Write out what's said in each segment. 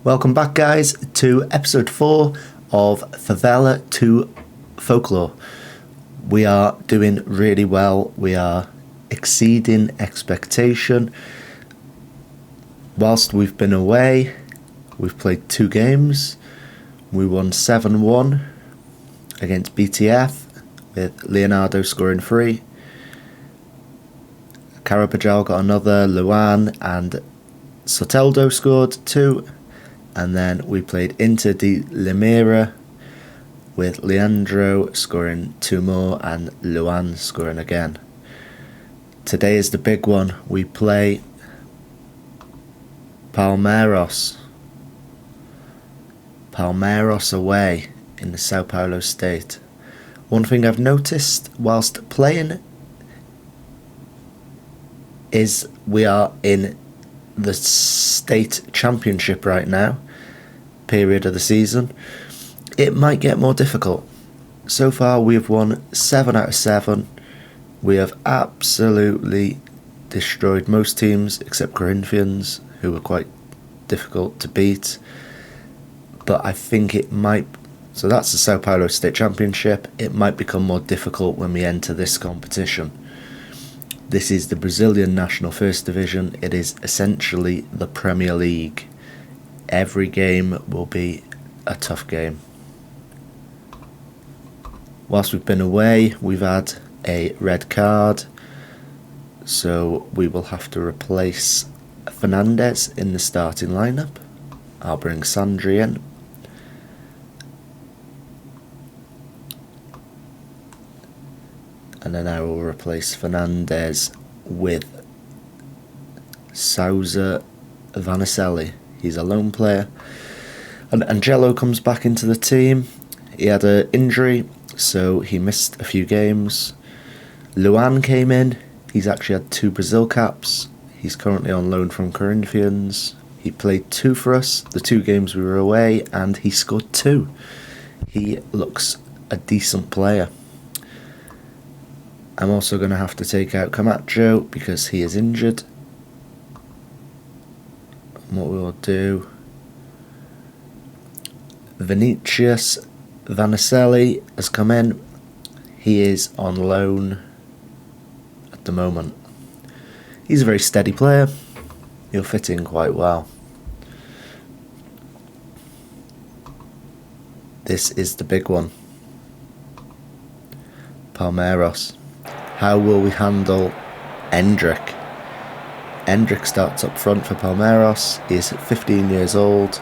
Welcome back, guys, to episode 4 of Favela to Folklore. We are doing really well. We are exceeding expectation. Whilst we've been away, we've played 2 games. We won 7-1 against BTF with Leonardo scoring 3. Carapajal got another, Luan and Soteldo scored 2. And then we played Inter de Limeira with Leandro scoring 2 more and Luan scoring again. Today is the big one. We play Palmeiras. Palmeiras away in the Sao Paulo state. One thing I've noticed whilst playing is we are in the state championship right now, period of the season. It might get more difficult. So far we have won 7 out of 7. We have absolutely destroyed most teams except Corinthians, who were quite difficult to beat. But I think it might, so that's the Sao Paulo State Championship. It might become more difficult when we enter this competition. This is the Brazilian National First Division. It is essentially the Premier League. Every game will be a tough game. Whilst we've been away, we've had a red card. So we will have to replace Fernandez in the starting lineup. I'll bring Sandri in. And then I will replace Fernandez with Sousa Vanicelli. He's a lone player. And Angelo comes back into the team. He had an injury, so he missed a few games. Luan came in. He's actually had 2 Brazil caps. He's currently on loan from Corinthians. He played 2 for us, the 2 games we were away, and he scored 2. He looks a decent player. I'm also going to have to take out Camacho because he is injured. And what we will do, Vinicius Vanicelli has come in. He is on loan at the moment. He's a very steady player. He'll fit in quite well. This is the big one. Palmeiras. How will we handle Endrick? Endrick starts up front for Palmeiras. He is 15 years old.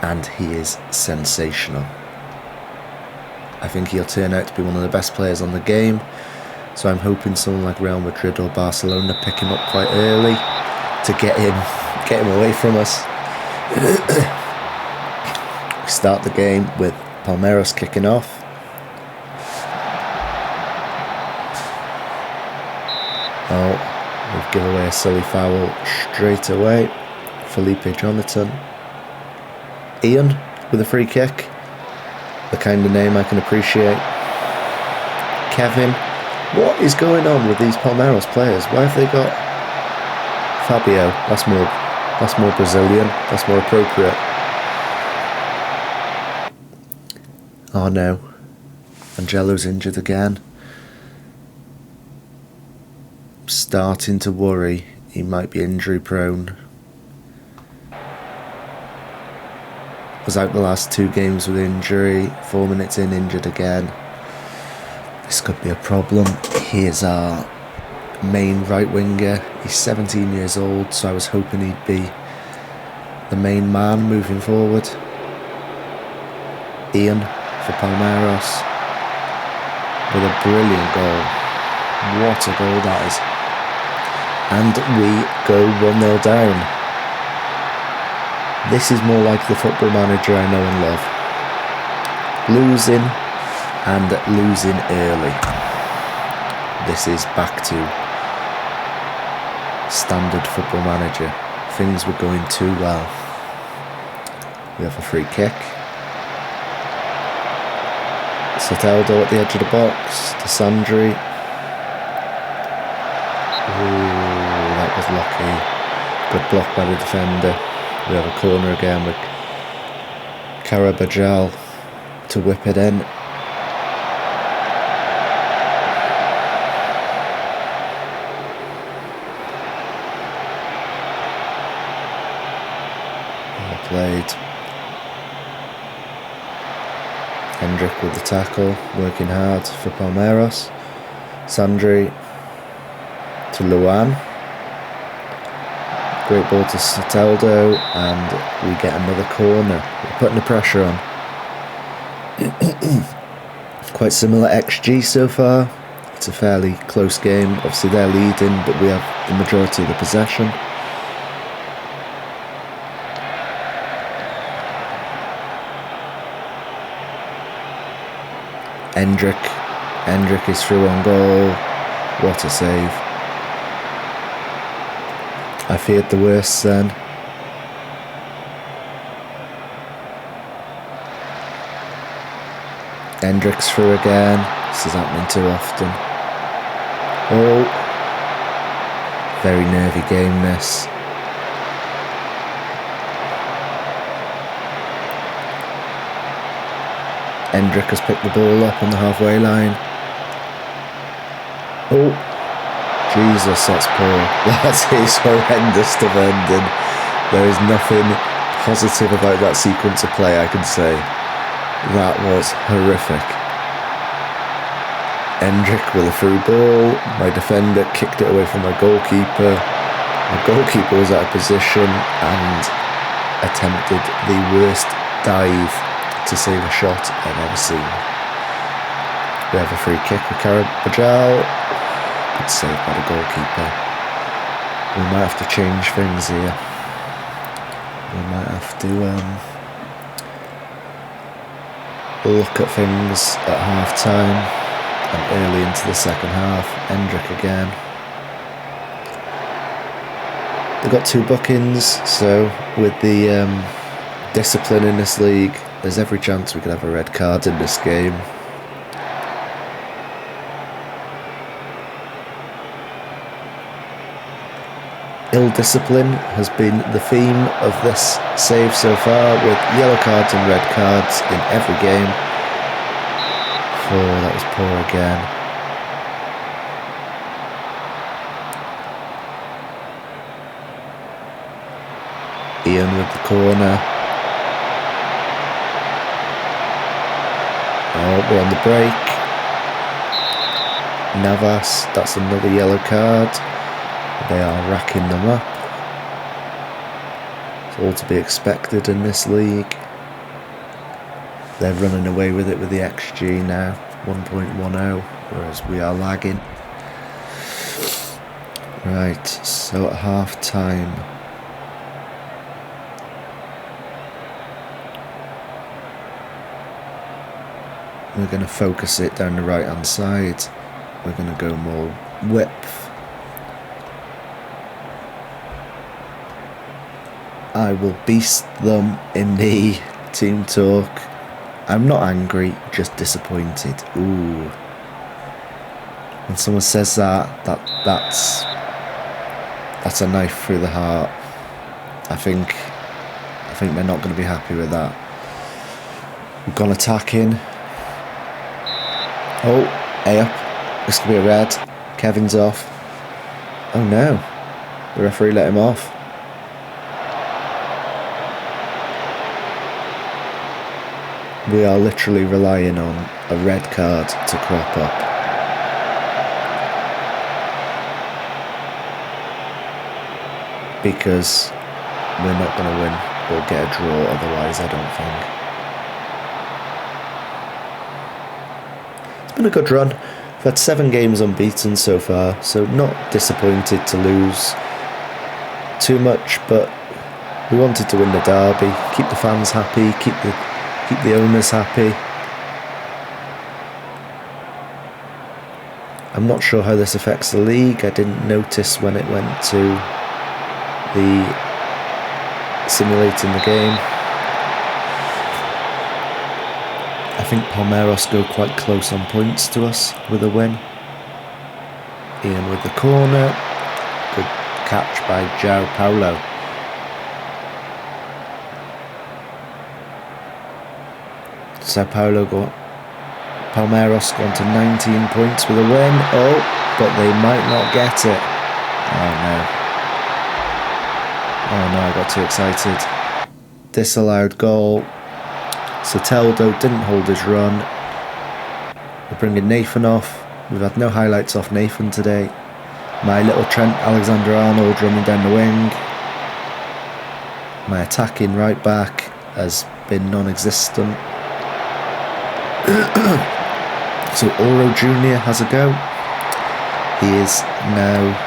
And he is sensational. I think he'll turn out to be one of the best players on the game. So I'm hoping someone like Real Madrid or Barcelona pick him up quite early to get him away from us. We start the game with Palmeiras kicking off. Oh, we've given away a silly foul straight away. Felipe Jonathan. Ian with a free kick. The kind of name I can appreciate. Kevin. What is going on with these Palmeiras players? Why have they got Fabio? That's more Brazilian. That's more appropriate. Oh no. Angelo's injured again. Starting to worry he might be injury prone. Was out the last 2 games with injury. 4 minutes in, injured again. This could be a problem. He is our main right winger. He's 17 years old, so I was hoping he'd be the main man moving forward. Ian for Palmeiras with a brilliant goal. What a goal that is. And we go 1-0 down. This is more like the football manager I know and love. Losing, and losing early. This is back to standard football manager. Things were going too well. We have a free kick. Soteldo at the edge of the box to Sandri. Ooh, that was lucky. Good block by the defender. We have a corner again with Carabajal to whip it in. Well played. Hendrick with the tackle, working hard for Palmeiras. Sandri to Luan. Great ball to Soteldo, and we get another corner. We're putting the pressure on. Quite similar XG so far. It's a fairly close game. Obviously they're leading, but we have the majority of the possession. Hendrick is through on goal. What a save. I feared the worst then. Hendrick's through again. This is happening too often. Oh. Very nervy game this. Hendrick has picked the ball up on the halfway line. Oh. Jesus, that's poor. That is horrendous defending. There is nothing positive about that sequence of play, I can say. That was horrific. Hendrick with a through ball. My defender kicked it away from my goalkeeper. My goalkeeper was out of position and attempted the worst dive to save a shot I've ever seen. We have a free kick with Carabajal. Good save by the goalkeeper. We might have to change things here. We might have to look at things at half time and early into the second half. Hendrick again. They've got 2 bookings, so with the discipline in this league, there's every chance we could have a red card in this game. Ill discipline has been the theme of this save so far, with yellow cards and red cards in every game. Oh, that was poor again. Ian with the corner. Oh, we're on the break. Navas, that's another yellow card. They are racking them up. It's all to be expected in this league. They're running away with it with the XG now, 1.10, whereas we are lagging. Right, so at half time, we're going to focus it down the right hand side. We're going to go more width. I will beast them in the team talk. I'm not angry, just disappointed. Ooh. When someone says that's a knife through the heart. I think they're not going to be happy with that. We've gone attacking. Oh, A up. This could be a red. Kevin's off. Oh no. The referee let him off. We are literally relying on a red card to crop up. Because we're not going to win or get a draw otherwise, I don't think. It's been a good run. We've had 7 games unbeaten so far, so not disappointed to lose too much, but we wanted to win the derby, keep the fans happy, keep the owners happy. I'm not sure how this affects the league. I didn't notice when it went to the simulating the game. I think Palmeiras go quite close on points to us with a win. Ian with the corner. Good catch by João Paulo. Palmeiras gone to 19 points with a win. Oh, but they might not get it. Oh no, I got too excited. Disallowed goal. Soteldo didn't hold his run. We're bringing Nathan off. We've had no highlights off Nathan today. My little Trent Alexander-Arnold running down the wing. My attacking right back has been non-existent. So Oro Jr. has a go. He is now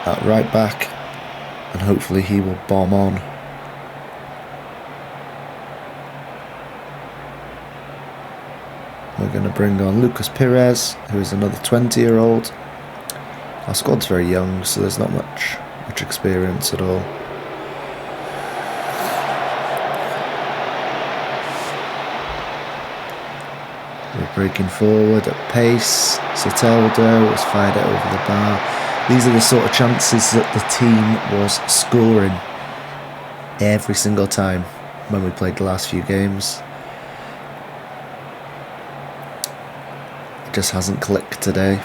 at right back, and hopefully he will bomb on. We're going to bring on Lucas Pires, who is another 20-year-old. Our squad's very young, so there's not much experience at all. We're breaking forward at pace. Soteldo has fired it over the bar. These are the sort of chances that the team was scoring every single time when we played the last few games. It just hasn't clicked today.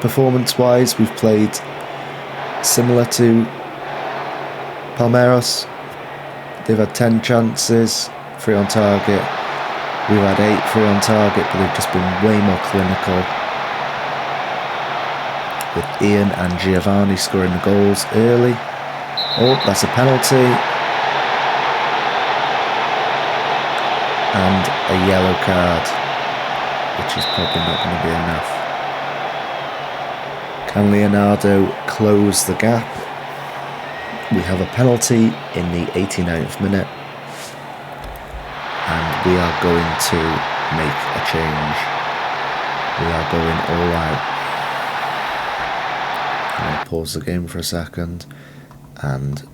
Performance-wise, we've played similar to Palmeiras. They've had 10 chances, 3 on target. We've had 8 3 on target, but they've just been way more clinical. With Ian and Giovanni scoring the goals early. Oh, that's a penalty. And a yellow card, which is probably not going to be enough. Can Leonardo close the gap? We have a penalty in the 89th minute. And we are going to make a change. We are going all out. I'm going to pause the game for a second and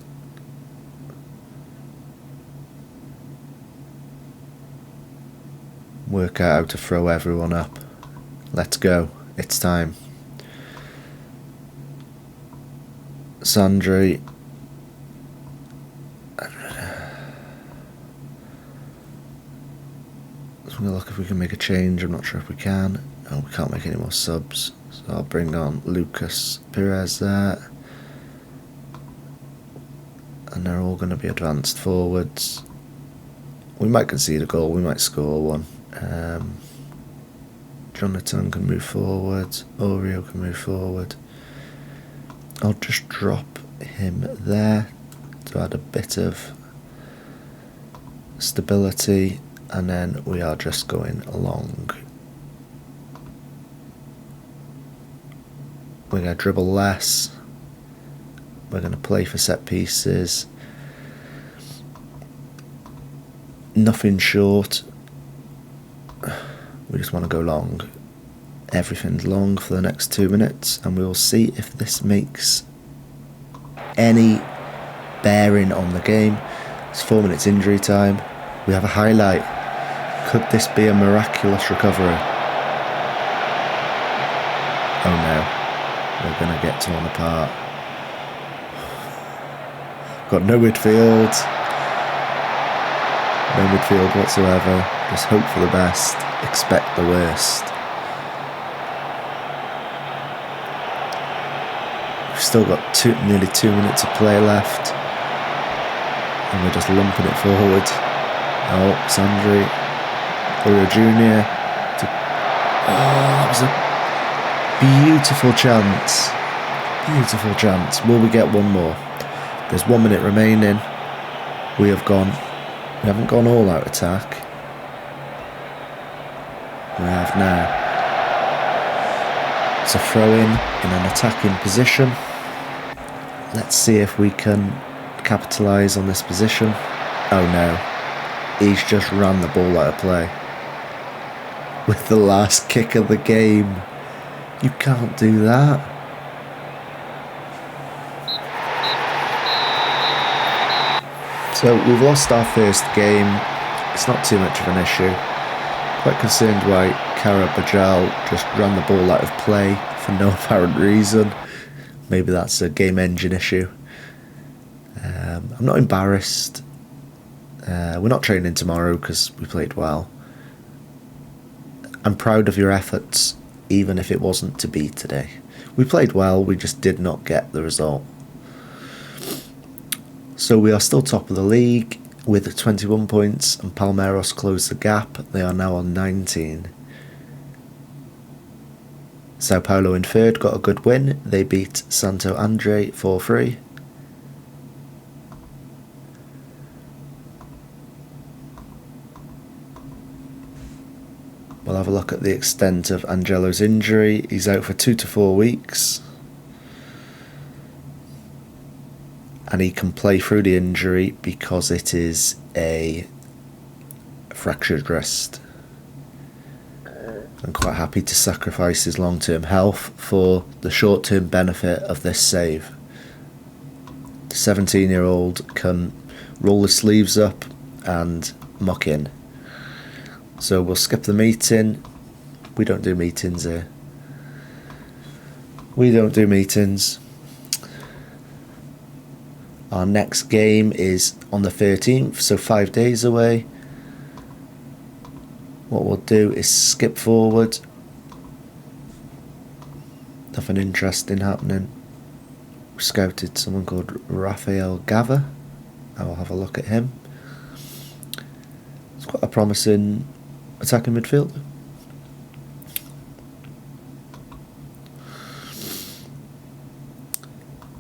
work out how to throw everyone up. Let's go. It's time. Sandri. I'm going to look if we can make a change. I'm not sure if we can. No, we can't make any more subs. So I'll bring on Lucas Pires there. And they're all going to be advanced forwards. We might concede a goal. We might score one. Jonathan can move forward. Oreo can move forward. I'll just drop him there to add a bit of stability. And then we are just going along. We're going to dribble less. We're going to play for set pieces. Nothing short. We just want to go long. Everything's long for the next 2 minutes, and we will see if this makes any bearing on the game. It's 4 minutes injury time. We have a highlight. Could this be a miraculous recovery? Oh no. We're going to get torn apart. Got no midfield. No midfield whatsoever. Just hope for the best. Expect the worst. We've still got nearly 2 minutes of play left. And we're just lumping it forward. Oh, Sandri. Oro Jr. That was a beautiful chance. Beautiful chance. Will we get one more? There's 1 minute remaining. We haven't gone all out attack. We have now. It's a throw in an attacking position. Let's see if we can capitalise on this position. Oh no. He's just ran the ball out of play. With the last kick of the game. You can't do that. So we've lost our first game. It's not too much of an issue. Quite concerned why Carabajal just ran the ball out of play for no apparent reason. Maybe that's a game engine issue. I'm not embarrassed. We're not training tomorrow because we played well. I'm proud of your efforts, even if it wasn't to be today. We played well, we just did not get the result. So we are still top of the league with 21 points, and Palmeiras closed the gap. They are now on 19. Sao Paulo in third got a good win. They beat Santo André 4-3. We'll have a look at the extent of Angelo's injury. He's out for 2 to 4 weeks. And he can play through the injury because it is a fractured wrist. I'm quite happy to sacrifice his long-term health for the short-term benefit of this save. The 17-year-old can roll his sleeves up and muck in. So we'll skip the meeting. We don't do meetings here. We don't do meetings. Our next game is on the 13th, so 5 days away. What we'll do is skip forward. Nothing interesting happening. We scouted someone called Rafael Gava. I will have a look at him. It's quite a promising attacking midfielder.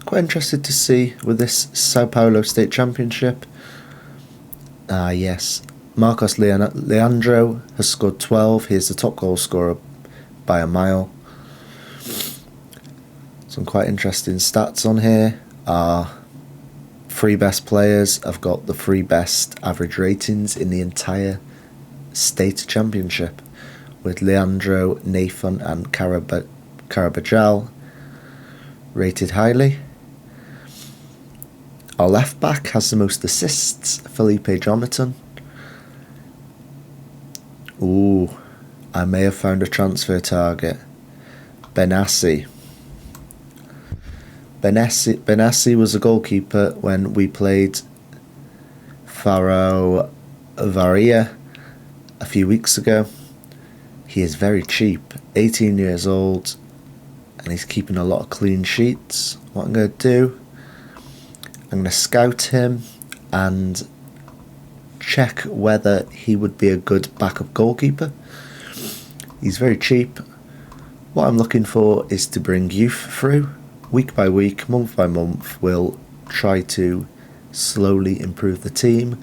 Quite interested to see with this Sao Paulo State Championship. Yes, Marcos Leandro has scored 12. He is the top goal scorer by a mile. Some quite interesting stats on here. Our 3 best players have got the 3 best average ratings in the entire state championship, with Leandro, Nathan and Carabajal rated highly. Our left back has the most assists, Felipe Jonathon. Ooh, I may have found a transfer target. Benassi was a goalkeeper when we played Faro Varia a few weeks ago. He is very cheap, 18 years old, and he's keeping a lot of clean sheets. What I'm going to do, I'm going to scout him and check whether he would be a good backup goalkeeper. He's very cheap. What I'm looking for is to bring youth through. Week by week, month by month, we'll try to slowly improve the team.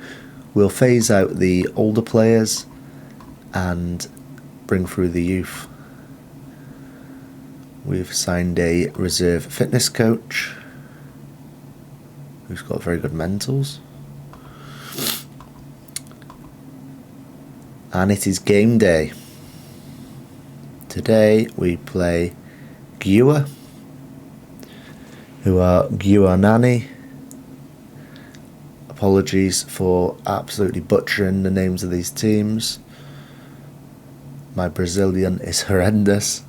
We'll phase out the older players and bring through the youth. We've signed a reserve fitness coach who's got very good mentals. And it is game day. Today we play Gua, who are Guanani. Apologies for absolutely butchering the names of these teams. My Brazilian is horrendous.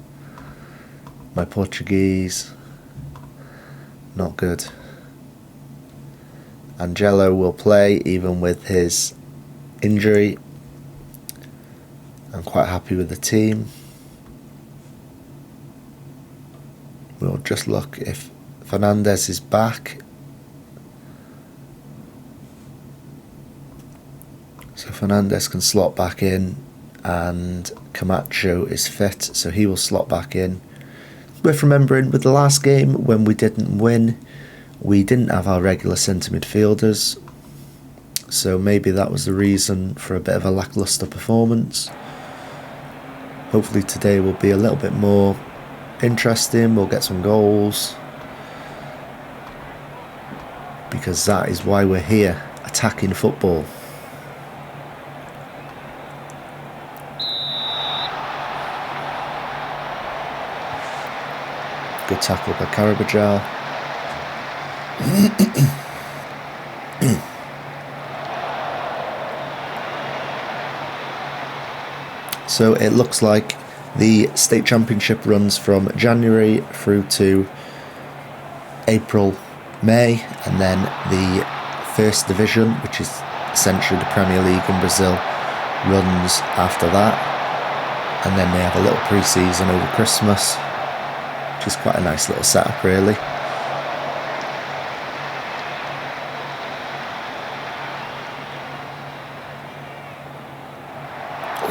My Portuguese, not good. Angelo will play even with his injury. I'm quite happy with the team. We'll just look if Fernandez is back. So Fernandez can slot back in, and Camacho is fit, so he will slot back in. Worth remembering, with the last game when we didn't win, we didn't have our regular centre midfielders, so maybe that was the reason for a bit of a lacklustre performance. Hopefully today will be a little bit more interesting, we'll get some goals, because that is why we're here, attacking football. Good tackle by Carabajal. So it looks like The state championship runs from January through to April, May, and then the first division, which is essentially the Premier League in Brazil, runs after that. And then they have a little pre-season over Christmas, which is quite a nice little setup, really.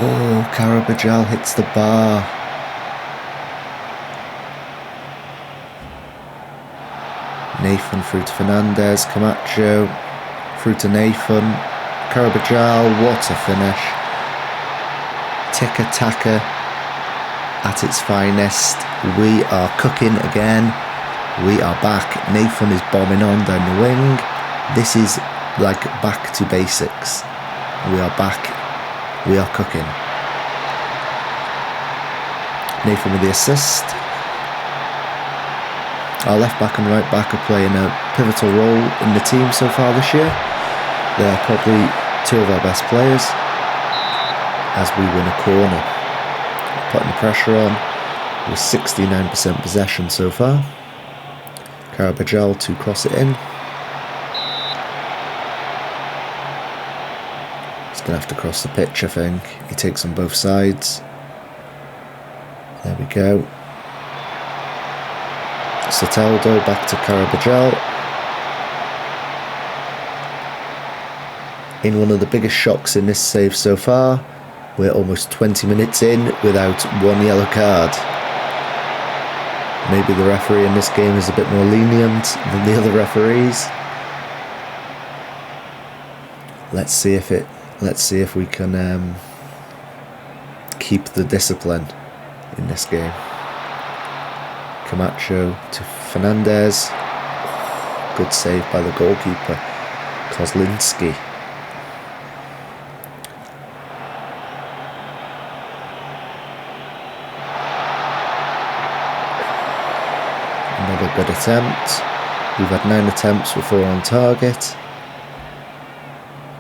Oh, Carabajal hits the bar. Nathan through to Fernandez, Camacho through to Nathan, Carabajal, what a finish. Tiki-taka at its finest. We are cooking again. We are back. Nathan is bombing on down the wing. This is like back to basics. We are back. We are cooking. Nathan with the assist. Our left back and right back are playing a pivotal role in the team so far this year. They are probably two of our best players as we win a corner. Putting the pressure on with 69% possession so far. Carabajal to cross it in. He's going to have to cross the pitch, I think. He takes on both sides. There we go. Soteldo back to Carabajal. In one of the biggest shocks in this save so far, we're almost 20 minutes in without one yellow card. Maybe the referee in this game is a bit more lenient than the other referees. Let's see if we can keep the discipline in this game. Camacho to Fernandez. Good save by the goalkeeper, Kozlinski. Another good attempt. We've had 9 attempts with 4 on target.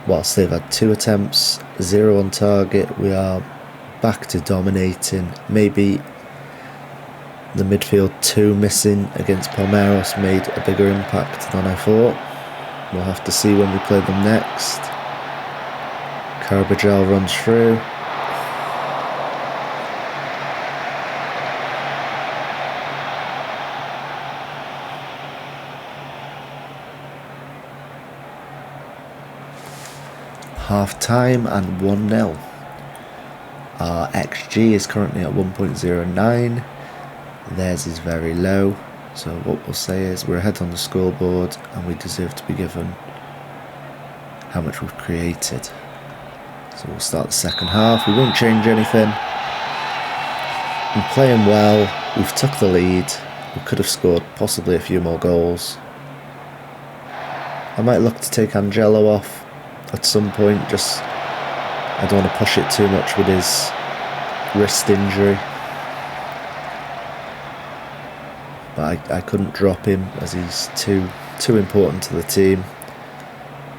Whilst they've had 2 attempts, 0 on target, we are back to dominating. Maybe the midfield 2 missing against Palmeiras made a bigger impact than I thought. We'll have to see when we play them next. Carabajal runs through. Half time and 1-0. Our XG is currently at 1.09. Theirs is very low. So what we'll say is we're ahead on the scoreboard and we deserve to be given how much we've created. So we'll start the second half. We won't change anything. We're playing well. We've took the lead. We could have scored possibly a few more goals. I might look to take Angelo off at some point. I don't want to push it too much with his wrist injury. But I couldn't drop him as he's too important to the team.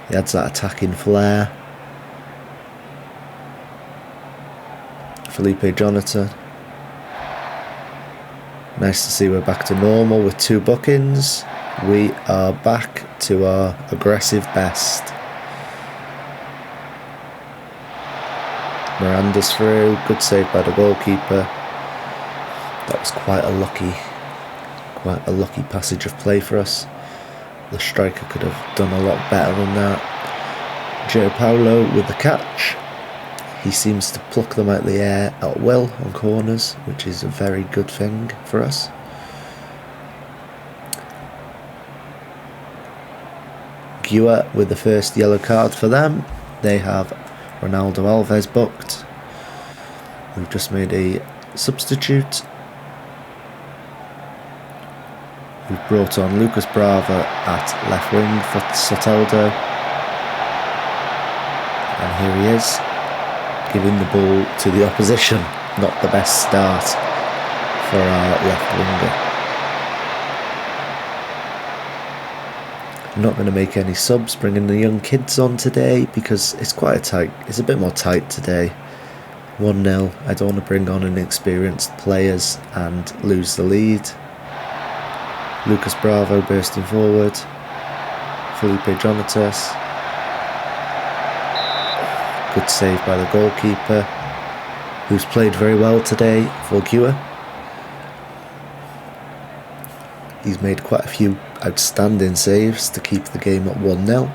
He adds that attacking flair. Felipe Jonathan. Nice to see we're back to normal with 2 bookings. We are back to our aggressive best. Miranda's through. Good save by the goalkeeper. That was quite a lucky passage of play for us. The striker could have done a lot better than that. Joe Paulo with the catch. He seems to pluck them out of the air at will on corners, which is a very good thing for us. Gua with the first yellow card for them. They have Ronaldo Alves booked. We've just made a substitute. We've brought on Lucas Brava at left wing for Soteldo. And here he is, giving the ball to the opposition. Not the best start for our left winger. I'm not going to make any subs, bringing the young kids on today because it's a bit more tight today. 1-0. I don't want to bring on inexperienced players and lose the lead. Lucas Bravo bursting forward. Felipe Jonatas. Good save by the goalkeeper, who's played very well today for Cure. He's made quite a few outstanding saves to keep the game at 1-0.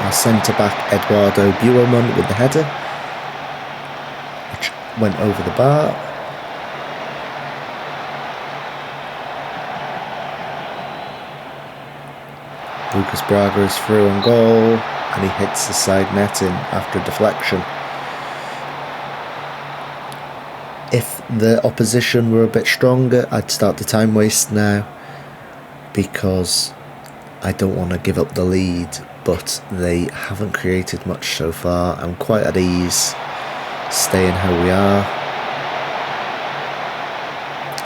Our centre-back Eduardo Buerman with the header, which went over the bar. Lucas Braga is through on goal, and he hits the side netting after a deflection. If the opposition were a bit stronger, I'd start the time waste now, because I don't want to give up the lead, but they haven't created much so far. I'm quite at ease staying how we are.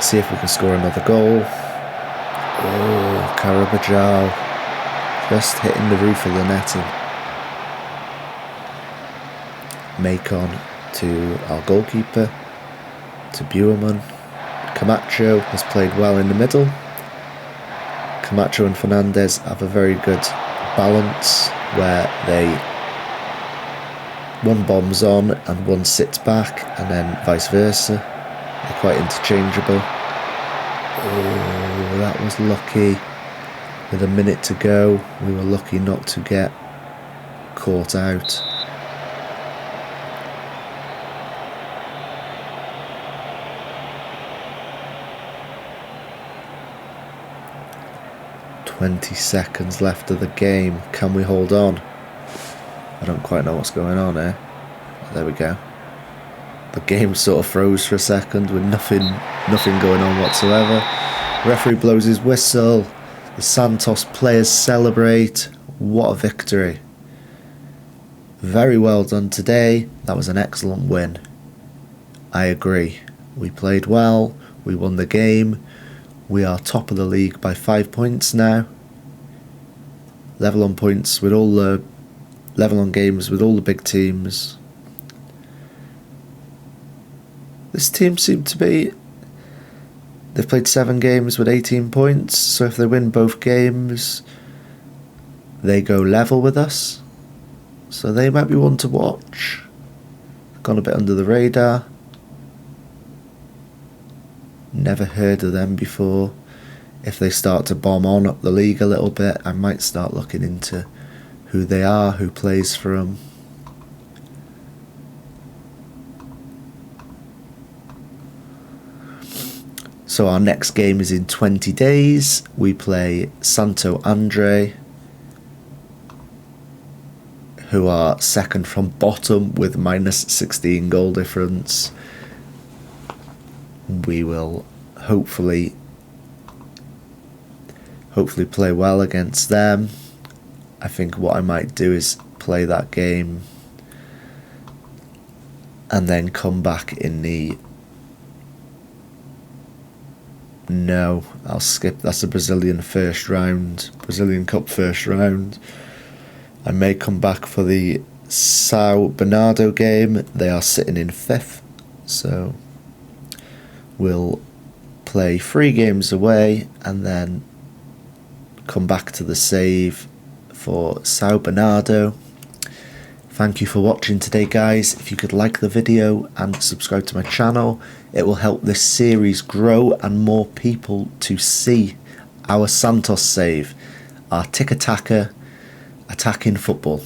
See if we can score another goal. Oh, Carabajal just hitting the roof of the netting. Macon to our goalkeeper, to Buerman. Camacho has played well in the middle. Camacho and Fernandez have a very good balance where one bombs on and one sits back, and then vice versa. They're quite interchangeable. Oh, that was lucky. With a minute to go, we were lucky not to get caught out. "20 seconds left of the game. Can we hold on?" I don't quite know what's going on here. There we go. The game sort of froze for a second with nothing going on whatsoever. Referee blows his whistle. The Santos players celebrate. What a victory. Very well done today. That was an excellent win. I agree. We played well. We won the game. We are top of the league by 5 points now. Level on points with level on games with all the big teams. This team seemed to be... They've played 7 games with 18 points, so if they win both games, they go level with us. So they might be one to watch. Gone a bit under the radar. Never heard of them before. If they start to bomb on up the league a little bit, I might start looking into who they are, who plays for them. So our next game is in 20 days. We play Santo Andre, who are second from bottom with minus 16 goal difference. We will hopefully play well against them. I think what I might do is play that game and then come back in the... No, I'll skip. That's a Brazilian first round. Brazilian Cup first round. I may come back for the São Bernardo game. They are sitting in 5th. So we'll play 3 games away and then come back to the save for São Bernardo. Thank you for watching today, guys. If you could like the video and subscribe to my channel, it will help this series grow and more people to see our Santos save, our tiki-taka attacking football.